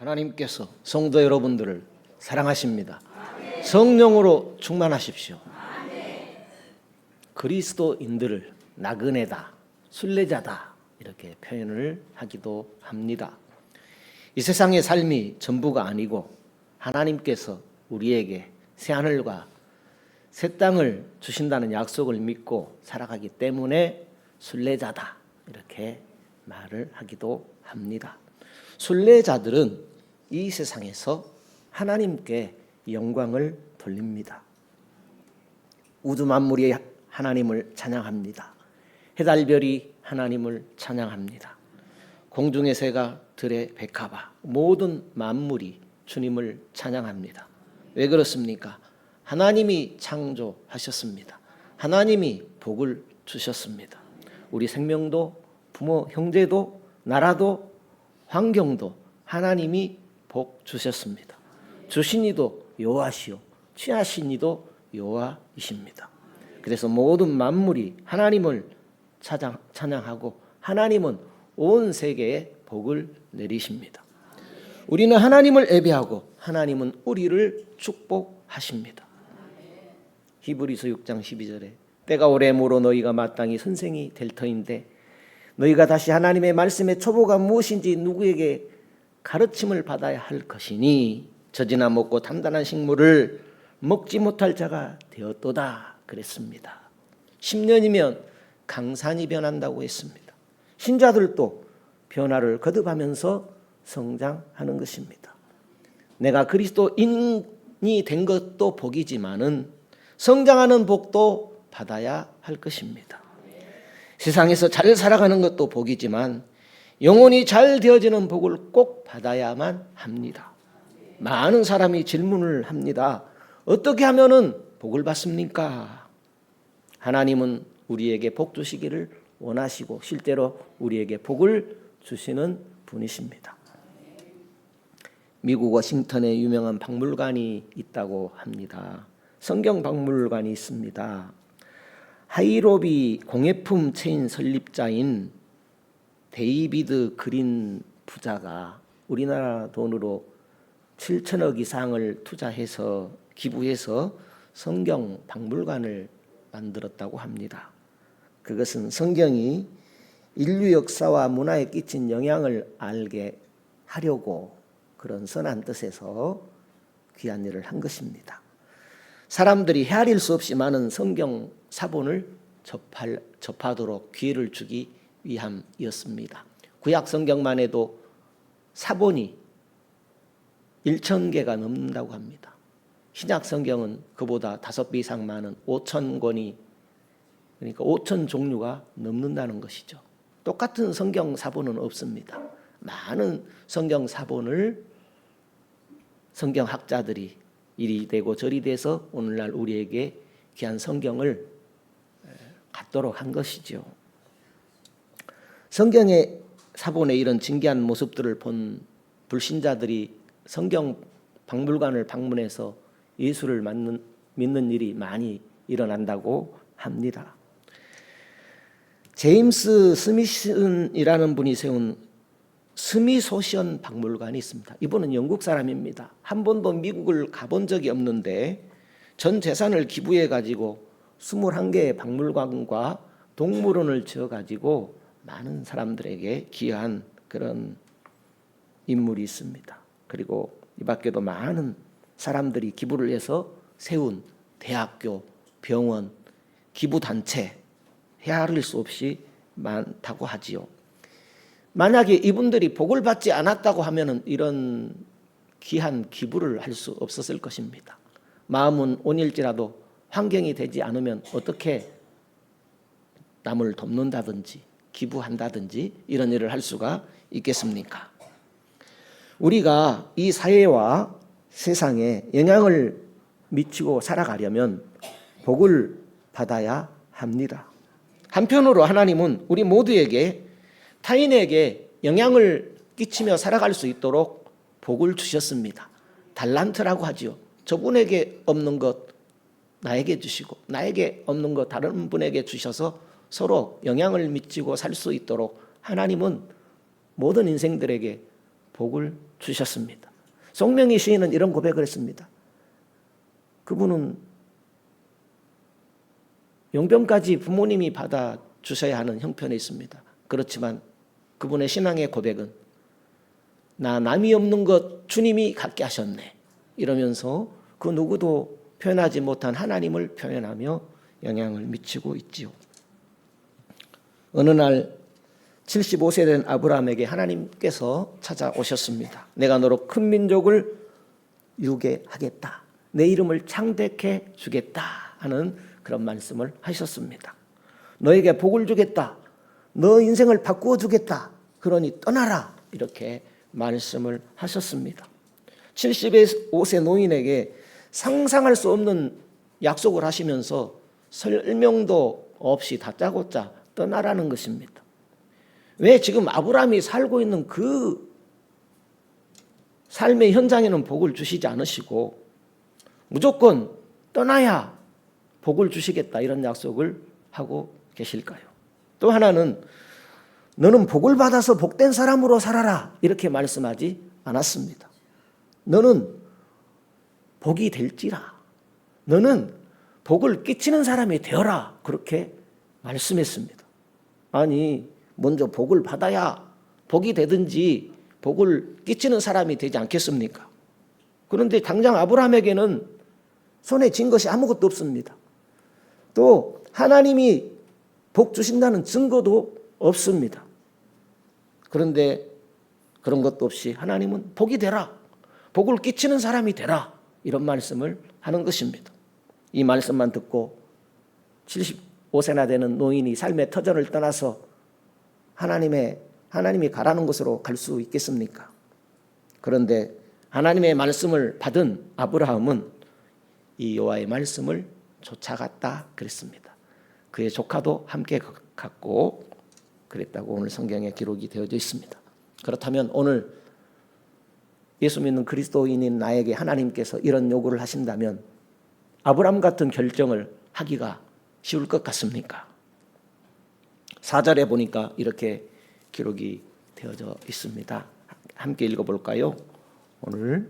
하나님께서 성도 여러분들을 사랑하십니다. 성령으로 충만하십시오. 그리스도인들을 나그네다, 순례자다 이렇게 표현을 하기도 합니다. 이 세상의 삶이 전부가 아니고 하나님께서 우리에게 새하늘과 새 땅을 주신다는 약속을 믿고 살아가기 때문에 순례자다 이렇게 말을 하기도 합니다. 순례자들은 이 세상에서 하나님께 영광을 돌립니다. 우주 만물이 하나님을 찬양합니다. 해달별이 하나님을 찬양합니다. 공중의 새가 들의 백합화 모든 만물이 주님을 찬양합니다. 왜 그렇습니까? 하나님이 창조하셨습니다. 하나님이 복을 주셨습니다. 우리 생명도 부모 형제도 나라도 환경도 하나님이 복 주셨습니다. 주신 이도 여호와시요 취하신 이도 여호와이십니다. 그래서 모든 만물이 하나님을 찬양하고 하나님은 온 세계에 복을 내리십니다. 우리는 하나님을 예배하고 하나님은 우리를 축복하십니다. 히브리서 6장 12절에 때가 오래므로 너희가 마땅히 선생이 될 터인데 너희가 다시 하나님의 말씀의 초보가 무엇인지 누구에게 가르침을 받아야 할 것이니 젖이나 먹고 단단한 식물을 먹지 못할 자가 되었도다 그랬습니다. 10년이면 강산이 변한다고 했습니다. 신자들도 변화를 거듭하면서 성장하는 것입니다. 내가 그리스도인이 된 것도 복이지만은 성장하는 복도 받아야 할 것입니다. 세상에서 잘 살아가는 것도 복이지만 영혼이 잘 되어지는 복을 꼭 받아야만 합니다. 많은 사람이 질문을 합니다. 어떻게 하면은 복을 받습니까? 하나님은 우리에게 복 주시기를 원하시고 실제로 우리에게 복을 주시는 분이십니다. 미국 워싱턴에 유명한 박물관이 있다고 합니다. 성경 박물관이 있습니다. 하이로비 공예품 체인 설립자인 데이비드 그린 부자가 우리나라 돈으로 7천억 이상을 투자해서 기부해서 성경 박물관을 만들었다고 합니다. 그것은 성경이 인류 역사와 문화에 끼친 영향을 알게 하려고 그런 선한 뜻에서 귀한 일을 한 것입니다. 사람들이 헤아릴 수 없이 많은 성경 사본을 접하도록 기회를 주기 위함이었습니다. 구약 성경만 해도 사본이 1,000개가 넘는다고 합니다. 신약 성경은 그보다 5배 이상 많은 5,000권이 그러니까 5,000 종류가 넘는다는 것이죠. 똑같은 성경 사본은 없습니다. 많은 성경 사본을 성경학자들이 이리 되고 저리 돼서 오늘날 우리에게 귀한 성경을 갖도록 한 것이죠. 성경의 사본에 이런 진귀한 모습들을 본 불신자들이 성경 박물관을 방문해서 예수를 믿는 일이 많이 일어난다고 합니다. 제임스 스미슨이라는 분이 세운 스미소션 박물관이 있습니다. 이분은 영국 사람입니다. 한 번도 미국을 가본 적이 없는데 전 재산을 기부해 가지고 21개의 박물관과 동물원을 지어 가지고 많은 사람들에게 기여한 그런 인물이 있습니다. 그리고 이 밖에도 많은 사람들이 기부를 해서 세운 대학교, 병원, 기부단체 헤아릴 수 없이 많다고 하지요. 만약에 이분들이 복을 받지 않았다고 하면 이런 귀한 기부를 할 수 없었을 것입니다. 마음은 온일지라도 환경이 되지 않으면 어떻게 남을 돕는다든지 기부한다든지 이런 일을 할 수가 있겠습니까? 우리가 이 사회와 세상에 영향을 미치고 살아가려면 복을 받아야 합니다. 한편으로 하나님은 우리 모두에게 타인에게 영향을 끼치며 살아갈 수 있도록 복을 주셨습니다. 달란트라고 하지요. 저분에게 없는 것 나에게 주시고 나에게 없는 것 다른 분에게 주셔서 서로 영향을 미치고 살 수 있도록 하나님은 모든 인생들에게 복을 주셨습니다. 송명희 시인은 이런 고백을 했습니다. 그분은 용병까지 부모님이 받아주셔야 하는 형편에 있습니다. 그렇지만 그분의 신앙의 고백은 나 남이 없는 것 주님이 갖게 하셨네 이러면서 그 누구도 표현하지 못한 하나님을 표현하며 영향을 미치고 있지요. 어느 날 75세 된 아브라함에게 하나님께서 찾아오셨습니다. 내가 너로 큰 민족을 이루게 하겠다. 내 이름을 창대케 주겠다 하는 그런 말씀을 하셨습니다. 너에게 복을 주겠다. 너 인생을 바꾸어 주겠다. 그러니 떠나라. 이렇게 말씀을 하셨습니다. 75세 노인에게 상상할 수 없는 약속을 하시면서 설명도 없이 다짜고짜 떠나라는 것입니다. 왜 지금 아브라함이 살고 있는 그 삶의 현장에는 복을 주시지 않으시고 무조건 떠나야 복을 주시겠다 이런 약속을 하고 계실까요? 또 하나는 너는 복을 받아서 복된 사람으로 살아라 이렇게 말씀하지 않았습니다. 너는 복이 될지라. 너는 복을 끼치는 사람이 되어라. 그렇게 말씀했습니다. 아니 먼저 복을 받아야 복이 되든지 복을 끼치는 사람이 되지 않겠습니까? 그런데 당장 아브라함에게는 손에 쥔 것이 아무것도 없습니다. 또 하나님이 복 주신다는 증거도 없습니다. 그런데 그런 것도 없이 하나님은 복이 되라. 복을 끼치는 사람이 되라. 이런 말씀을 하는 것입니다. 이 말씀만 듣고 75세나 되는 노인이 삶의 터전을 떠나서 하나님이 가라는 곳으로 갈 수 있겠습니까? 그런데 하나님의 말씀을 받은 아브라함은 이 여호와의 말씀을 쫓아갔다 그랬습니다. 그의 조카도 함께 갔고 그랬다고 오늘 성경에 기록이 되어져 있습니다. 그렇다면 오늘 예수 믿는 그리스도인인 나에게 하나님께서 이런 요구를 하신다면 아브라함 같은 결정을 하기가 쉬울 것 같습니까? 4절에 보니까 이렇게 기록이 되어져 있습니다. 함께 읽어볼까요? 오늘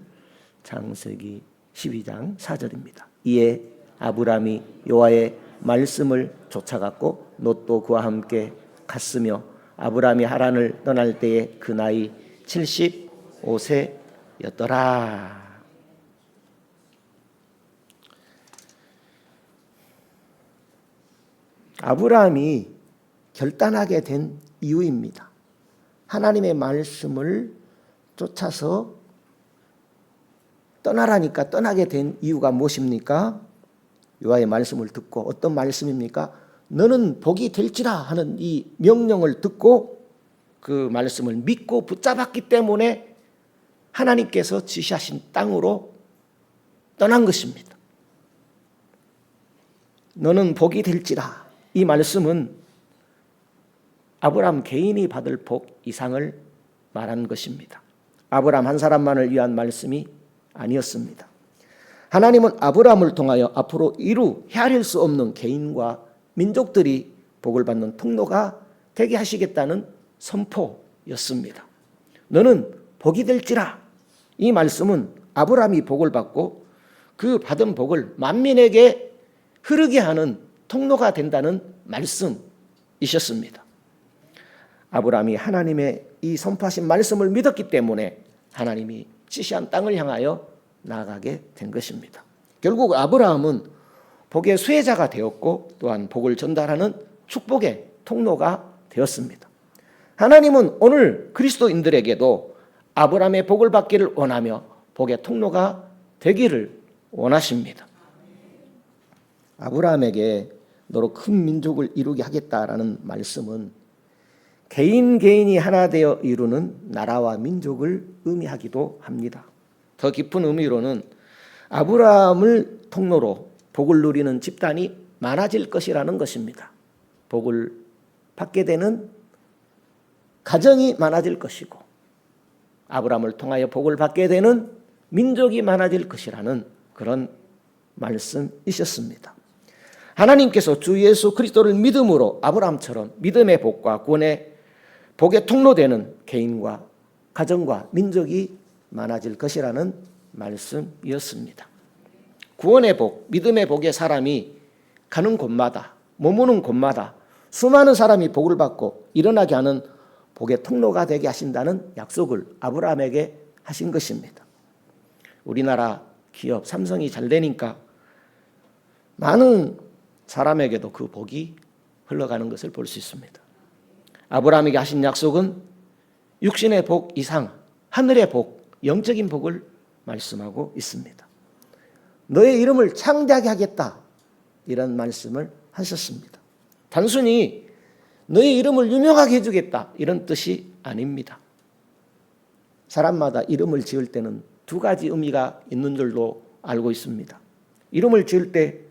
창세기 12장 4절입니다. 이에 아브라함이 여호와의 말씀을 쫓아갔고 롯도 그와 함께 갔으며 아브라함이 하란을 떠날 때에 그 나이 75세였더라. 아브라함이 결단하게 된 이유입니다. 하나님의 말씀을 쫓아서 떠나라니까 떠나게 된 이유가 무엇입니까? 여호와의 말씀을 듣고 어떤 말씀입니까? 너는 복이 될지라 하는 이 명령을 듣고 그 말씀을 믿고 붙잡았기 때문에 하나님께서 지시하신 땅으로 떠난 것입니다. 너는 복이 될지라. 이 말씀은 아브라함 개인이 받을 복 이상을 말한 것입니다. 아브라함 한 사람만을 위한 말씀이 아니었습니다. 하나님은 아브라함을 통하여 앞으로 이루 헤아릴 수 없는 개인과 민족들이 복을 받는 통로가 되게 하시겠다는 선포였습니다. 너는 복이 될지라. 이 말씀은 아브라함이 복을 받고 그 받은 복을 만민에게 흐르게 하는 통로가 된다는 말씀이셨습니다. 아브라함이 하나님의 이 선포하신 말씀을 믿었기 때문에 하나님이 지시한 땅을 향하여 나아가게 된 것입니다. 결국 아브라함은 복의 수혜자가 되었고 또한 복을 전달하는 축복의 통로가 되었습니다. 하나님은 오늘 그리스도인들에게도 아브라함의 복을 받기를 원하며 복의 통로가 되기를 원하십니다. 아브라함에게 너로 큰 민족을 이루게 하겠다라는 말씀은 개인이 하나 되어 이루는 나라와 민족을 의미하기도 합니다. 더 깊은 의미로는 아브라함을 통로로 복을 누리는 집단이 많아질 것이라는 것입니다. 복을 받게 되는 가정이 많아질 것이고 아브라함을 통하여 복을 받게 되는 민족이 많아질 것이라는 그런 말씀이셨습니다. 하나님께서 주 예수 그리스도를 믿음으로 아브라함처럼 믿음의 복과 구원의 복의 통로되는 개인과 가정과 민족이 많아질 것이라는 말씀이었습니다. 구원의 복, 믿음의 복의 사람이 가는 곳마다, 머무는 곳마다 수많은 사람이 복을 받고 일어나게 하는 복의 통로가 되게 하신다는 약속을 아브라함에게 하신 것입니다. 우리나라 기업 삼성이 잘 되니까 많은 사람에게도 그 복이 흘러가는 것을 볼 수 있습니다. 아브라함에게 하신 약속은 육신의 복 이상 하늘의 복, 영적인 복을 말씀하고 있습니다. 너의 이름을 창대하게 하겠다, 이런 말씀을 하셨습니다. 단순히 너의 이름을 유명하게 해주겠다, 이런 뜻이 아닙니다. 사람마다 이름을 지을 때는 두 가지 의미가 있는 줄로 알고 있습니다. 이름을 지을 때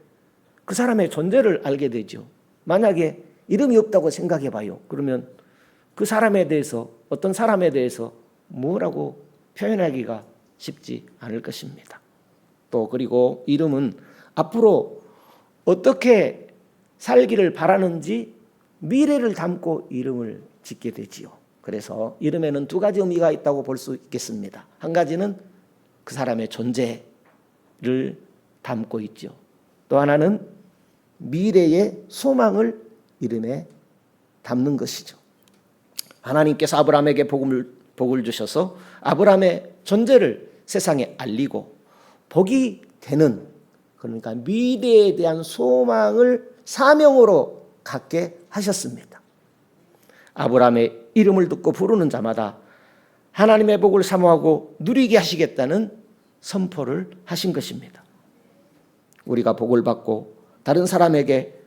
그 사람의 존재를 알게 되죠. 만약에 이름이 없다고 생각해 봐요. 그러면 그 사람에 대해서, 어떤 사람에 대해서 뭐라고 표현하기가 쉽지 않을 것입니다. 또 그리고 이름은 앞으로 어떻게 살기를 바라는지 미래를 담고 이름을 짓게 되지요. 그래서 이름에는 두 가지 의미가 있다고 볼 수 있겠습니다. 한 가지는 그 사람의 존재를 담고 있죠. 또 하나는 미래의 소망을 이름에 담는 것이죠. 하나님께서 아브라함에게 복을 주셔서 아브라함의 존재를 세상에 알리고 복이 되는, 그러니까 미래에 대한 소망을 사명으로 갖게 하셨습니다. 아브라함의 이름을 듣고 부르는 자마다 하나님의 복을 사모하고 누리게 하시겠다는 선포를 하신 것입니다. 우리가 복을 받고 다른 사람에게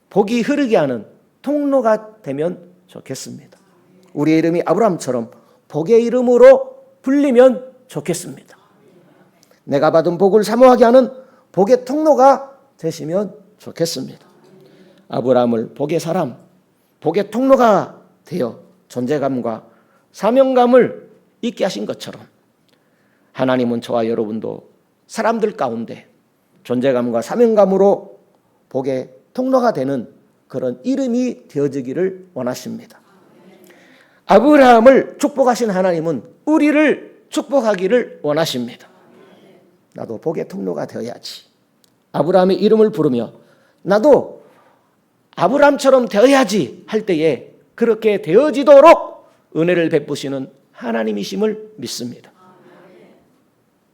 복이 흐르게 하는 통로가 되면 좋겠습니다. 우리의 이름이 아브라함처럼 복의 이름으로 불리면 좋겠습니다. 내가 받은 복을 사모하게 하는 복의 통로가 되시면 좋겠습니다. 아브라함을 복의 사람, 복의 통로가 되어 존재감과 사명감을 있게 하신 것처럼 하나님은 저와 여러분도 사람들 가운데 존재감과 사명감으로 복의 통로가 되는 그런 이름이 되어지기를 원하십니다. 아브라함을 축복하신 하나님은 우리를 축복하기를 원하십니다. 나도 복의 통로가 되어야지. 아브라함의 이름을 부르며 나도 아브라함처럼 되어야지 할 때에 그렇게 되어지도록 은혜를 베푸시는 하나님이심을 믿습니다.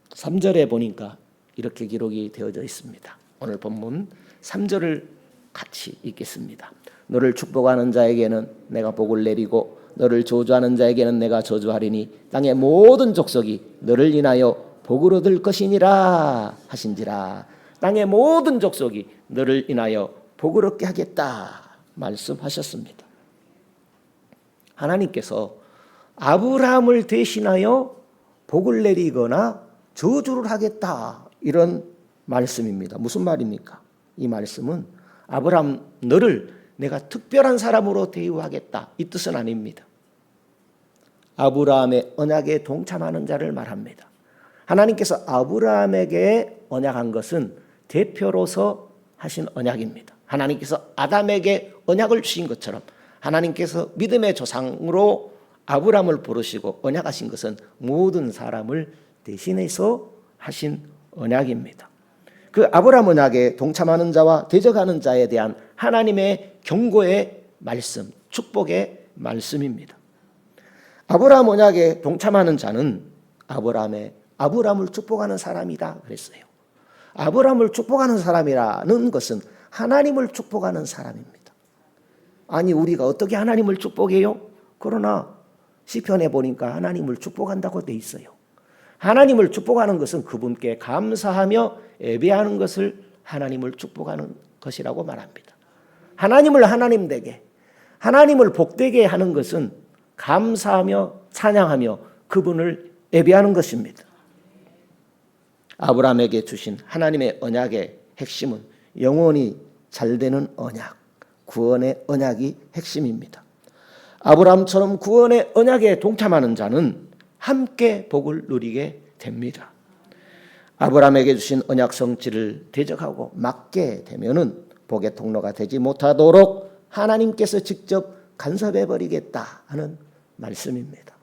3절에 보니까 이렇게 기록이 되어져 있습니다. 오늘 본문 3절을 같이 읽겠습니다. 너를 축복하는 자에게는 내가 복을 내리고 너를 저주하는 자에게는 내가 저주하리니 땅의 모든 족속이 너를 인하여 복을 얻을 것이니라 하신지라. 땅의 모든 족속이 너를 인하여 복을 얻게 하겠다 말씀하셨습니다. 하나님께서 아브라함을 대신하여 복을 내리거나 저주를 하겠다, 이런 말씀입니다. 무슨 말입니까? 이 말씀은 아브라함 너를 내가 특별한 사람으로 대우하겠다, 이 뜻은 아닙니다. 아브라함의 언약에 동참하는 자를 말합니다. 하나님께서 아브라함에게 언약한 것은 대표로서 하신 언약입니다. 하나님께서 아담에게 언약을 주신 것처럼 하나님께서 믿음의 조상으로 아브라함을 부르시고 언약하신 것은 모든 사람을 대신해서 하신 언약입니다. 그 아브라함 언약에 동참하는 자와 대적하는 자에 대한 하나님의 경고의 말씀, 축복의 말씀입니다. 아브라함 언약에 동참하는 자는 아브라함을 축복하는 사람이다 그랬어요. 아브라함을 축복하는 사람이라는 것은 하나님을 축복하는 사람입니다. 아니 우리가 어떻게 하나님을 축복해요? 그러나 시편에 보니까 하나님을 축복한다고 돼 있어요. 하나님을 축복하는 것은 그분께 감사하며 예배하는 것을 하나님을 축복하는 것이라고 말합니다. 하나님을 하나님 되게, 하나님을 복되게 하는 것은 감사하며 찬양하며 그분을 예배하는 것입니다. 아브라함에게 주신 하나님의 언약의 핵심은 영원히 잘 되는 언약, 구원의 언약이 핵심입니다. 아브라함처럼 구원의 언약에 동참하는 자는 함께 복을 누리게 됩니다. 아브라함에게 주신 언약 성취를 대적하고 막게 되면은 복의 통로가 되지 못하도록 하나님께서 직접 간섭해 버리겠다 하는 말씀입니다.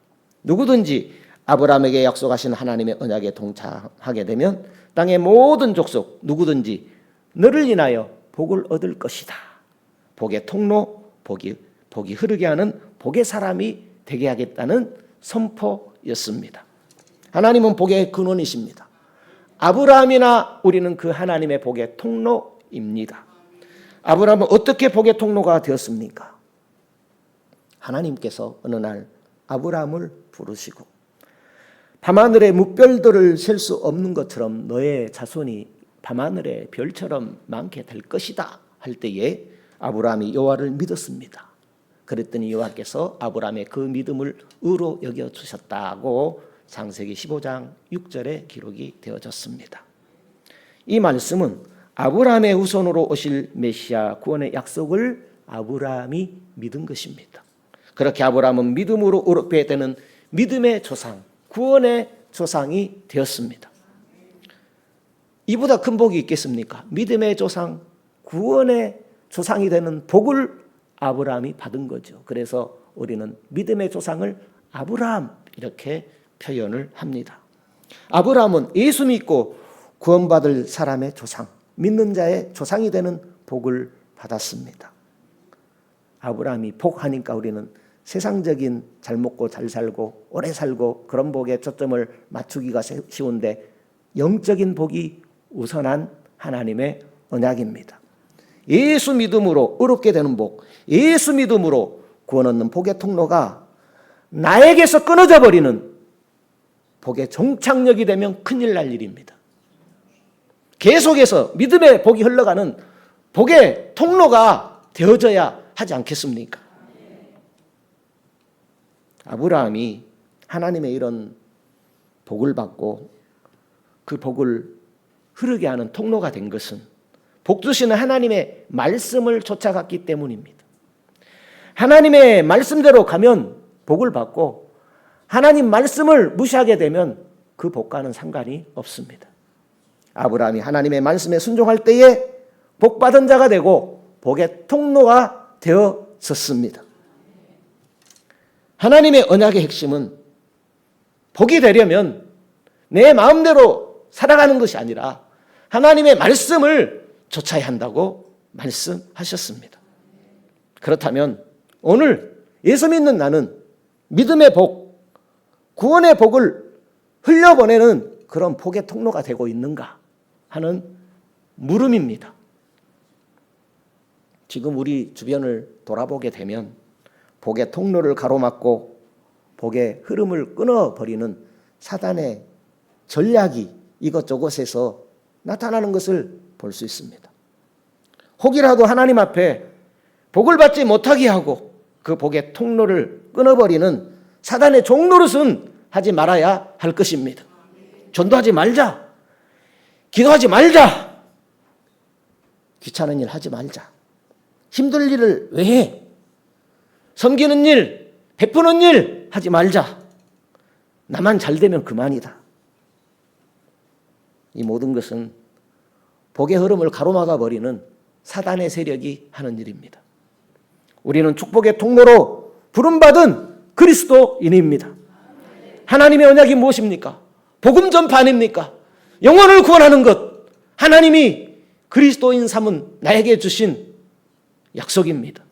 누구든지 아브라함에게 약속하신 하나님의 언약에 동참하게 되면 땅의 모든 족속 누구든지 너를 인하여 복을 얻을 것이다. 복의 통로, 복이 흐르게 하는 복의 사람이 되게 하겠다는 선포였습니다. 하나님은 복의 근원이십니다. 아브라함이나 우리는 그 하나님의 복의 통로입니다. 아브라함은 어떻게 복의 통로가 되었습니까? 하나님께서 어느 날 아브라함을 부르시고 밤하늘의 뭇별들을 셀 수 없는 것처럼 너의 자손이 밤하늘의 별처럼 많게 될 것이다 할 때에 아브라함이 여호와를 믿었습니다. 그랬더니 여호와께서 아브라함의 그 믿음을 의로 여겨주셨다고 창세기 15장 6절에 기록이 되어졌습니다. 이 말씀은 아브라함의 후손으로 오실 메시아 구원의 약속을 아브라함이 믿은 것입니다. 그렇게 아브라함은 믿음으로 의롭게 되는 믿음의 조상, 구원의 조상이 되었습니다. 이보다 큰 복이 있겠습니까? 믿음의 조상, 구원의 조상이 되는 복을 아브라함이 받은 거죠. 그래서 우리는 믿음의 조상을 아브라함 이렇게 표현을 합니다. 아브라함은 예수 믿고 구원받을 사람의 조상, 믿는 자의 조상이 되는 복을 받았습니다. 아브라함이 복하니까 우리는 세상적인 잘 먹고 잘 살고 오래 살고 그런 복에 초점을 맞추기가 쉬운데 영적인 복이 우선한 하나님의 언약입니다. 예수 믿음으로 의롭게 되는 복, 예수 믿음으로 구원 얻는 복의 통로가 나에게서 끊어져 버리는 복의 종착역이 되면 큰일 날 일입니다. 계속해서 믿음의 복이 흘러가는 복의 통로가 되어져야 하지 않겠습니까? 아브라함이 하나님의 이런 복을 받고 그 복을 흐르게 하는 통로가 된 것은 복 주시는 하나님의 말씀을 쫓아갔기 때문입니다. 하나님의 말씀대로 가면 복을 받고 하나님 말씀을 무시하게 되면 그 복과는 상관이 없습니다. 아브라함이 하나님의 말씀에 순종할 때에 복받은 자가 되고 복의 통로가 되어졌습니다. 하나님의 언약의 핵심은 복이 되려면 내 마음대로 살아가는 것이 아니라 하나님의 말씀을 쫓아야 한다고 말씀하셨습니다. 그렇다면 오늘 예수 믿는 나는 믿음의 복, 구원의 복을 흘려보내는 그런 복의 통로가 되고 있는가 하는 물음입니다. 지금 우리 주변을 돌아보게 되면 복의 통로를 가로막고 복의 흐름을 끊어버리는 사단의 전략이 이것저것에서 나타나는 것을 볼 수 있습니다. 혹이라도 하나님 앞에 복을 받지 못하게 하고 그 복의 통로를 끊어버리는 사단의 종노릇은 하지 말아야 할 것입니다. 전도하지 말자, 기도하지 말자, 귀찮은 일 하지 말자, 힘들 일을 왜 해? 섬기는 일, 베푸는 일 하지 말자. 나만 잘 되면 그만이다. 이 모든 것은 복의 흐름을 가로막아 버리는 사단의 세력이 하는 일입니다. 우리는 축복의 통로로 부름받은 그리스도인입니다. 하나님의 언약이 무엇입니까? 복음 전파 아닙니까? 영혼을 구원하는 것, 하나님이 그리스도인 삼은 나에게 주신 약속입니다.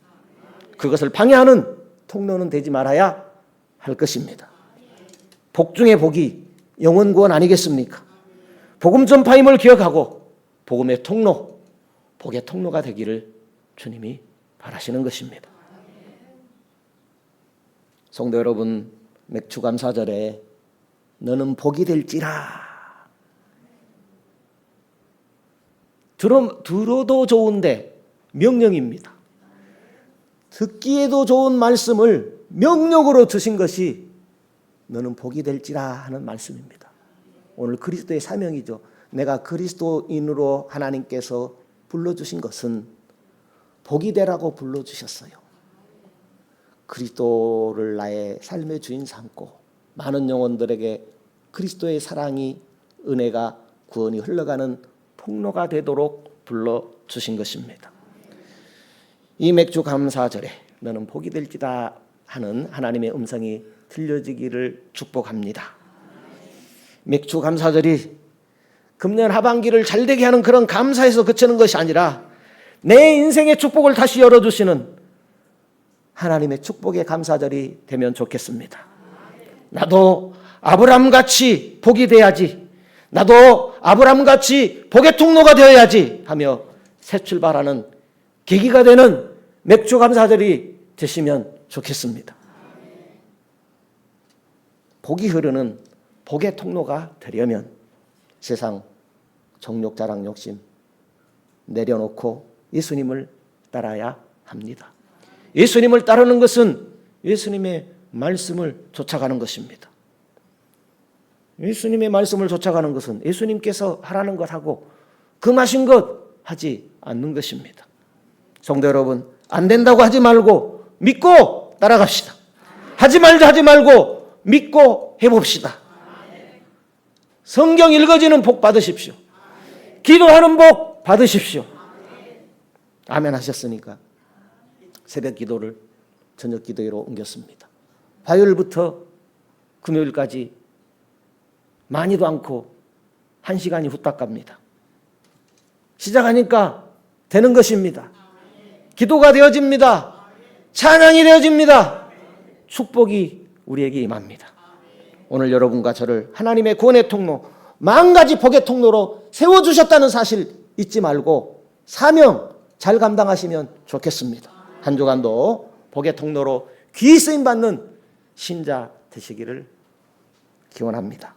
그것을 방해하는 통로는 되지 말아야 할 것입니다. 복 중의 복이 영혼 구원 아니겠습니까? 복음 전파임을 기억하고 복음의 통로, 복의 통로가 되기를 주님이 바라시는 것입니다. 성도 여러분, 맥주감사절에 너는 복이 될지라. 들어도 좋은데 명령입니다. 듣기에도 좋은 말씀을 명령으로 주신 것이 너는 복이 될지라 하는 말씀입니다. 오늘 그리스도의 사명이죠. 내가 그리스도인으로 하나님께서 불러주신 것은 복이 되라고 불러주셨어요. 그리스도를 나의 삶의 주인 삼고 많은 영혼들에게 그리스도의 사랑이, 은혜가, 구원이 흘러가는 통로가 되도록 불러주신 것입니다. 이 맥주 감사절에 너는 복이 될지다 하는 하나님의 음성이 들려지기를 축복합니다. 맥주 감사절이 금년 하반기를 잘되게 하는 그런 감사에서 그치는 것이 아니라 내 인생의 축복을 다시 열어주시는 하나님의 축복의 감사절이 되면 좋겠습니다. 나도 아브람같이 복이 돼야지, 나도 아브람같이 복의 통로가 되어야지 하며 새 출발하는 계기가 되는 맥주 감사절이 되시면 좋겠습니다. 복이 흐르는 복의 통로가 되려면 세상 정욕 자랑 욕심 내려놓고 예수님을 따라야 합니다. 예수님을 따르는 것은 예수님의 말씀을 쫓아가는 것입니다. 예수님의 말씀을 쫓아가는 것은 예수님께서 하라는 것 하고 금하신 것 하지 않는 것입니다. 성도 여러분, 안 된다고 하지 말고 믿고 따라갑시다. 하지 말고 믿고 해봅시다. 성경 읽어지는 복 받으십시오. 기도하는 복 받으십시오. 아멘 하셨으니까 새벽 기도를 저녁 기도회로 옮겼습니다. 화요일부터 금요일까지 많이도 않고 1시간이 후딱 갑니다. 시작하니까 되는 것입니다. 기도가 되어집니다. 찬양이 되어집니다. 축복이 우리에게 임합니다. 오늘 여러분과 저를 하나님의 구원의 통로, 만가지 복의 통로로 세워주셨다는 사실 잊지 말고 사명 잘 감당하시면 좋겠습니다. 한 주간도 복의 통로로 귀히 쓰임받는 신자 되시기를 기원합니다.